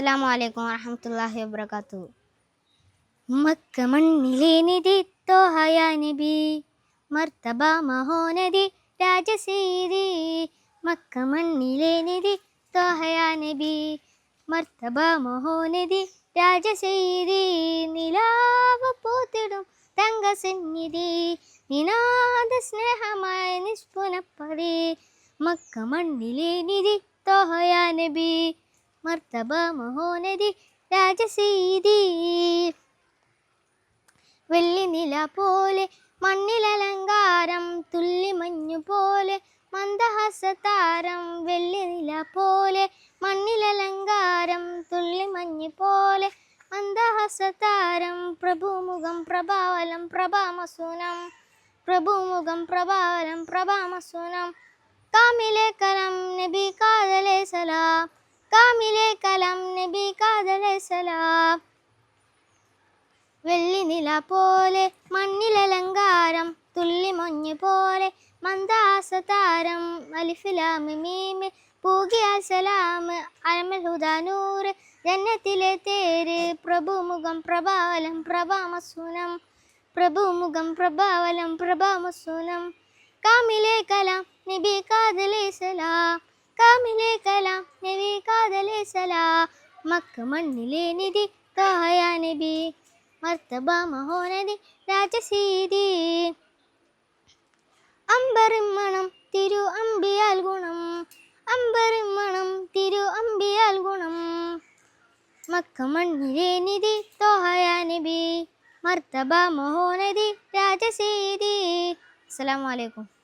അസ്സലാമു അലൈക്കും വറഹ്മത്തുള്ളാഹി വബറകാതുഹു. മക്ക മണ്ണിലെ നിധി തോഹയ നബി, മർത്തബ മഹോനദി രാജസീതി. മക്ക മണ്ണിലെ നിധി തോഹയ നബി, മർത്തബ മഹോനദി രാജസീതി. നിലാവ് പൂത്തിടും തങ്കസന്നിധി, നിനാദ സ്നേഹമായ നിഷ്പുനപ്പതി. മക്ക മണ്ണിലെ നിധി തോഹയ നബി, മർത്തബ മഹോനദി രാജസീതി. വെള്ളി നില പോലെ മണ്ണിലലങ്കാരം, തുള്ളി മഞ്ഞു പോലെ മന്ദഹാസതാരം. വെള്ളി നില പോലെ മണ്ണിലലങ്കാരം, തുള്ളി മഞ്ഞു പോലെ മന്ദഹാസതാരം. പ്രഭുമുഖം പ്രഭാവലം പ്രഭാമസൂനം, പ്രഭുമുഖം പ്രഭാവലം പ്രഭാമസൂനം. കാമിലെ കലം നബി കാതലെ സലാം, കാമിലെ കലം നബി കാതലെ സലാം. വെള്ളി നില പോലെ മണ്ണിലലങ്കാരം, തുള്ളി മഞ്ഞ് പോലെ മന്ദഹാസതാരം. അലിഫ് ലാം മീം പൂകിയാൽ സലാം, അലമൽ ഹുദാ നൂറ് ജന്നത്തിലെ തേര്. പ്രഭുമുഖം പ്രഭാവലം പ്രഭാമസൂനം, പ്രഭുമുഖം പ്രഭാവലം പ്രഭാമസൂനം. കാമിലെ കലാം നബി കാതലെ സലാം, കാമിലെ കലാം നബി കാതലെ സലാം. മക്ക മണ്ണിലെ നിധി തോഹയ നബി, മർത്തബ മഹോനദി രാജസീതി. അമ്പറിമണം തിരു അമ്പിയാൽ ഗുണം, അമ്പറിമണം തിരു അമ്പിയാൽ ഗുണം. മക്ക മണ്ണിലെ നിധി തോഹയ നബി, മർത്തബ മഹോനദി രാജസീതി. അസ്സലാമു അലൈക്കും.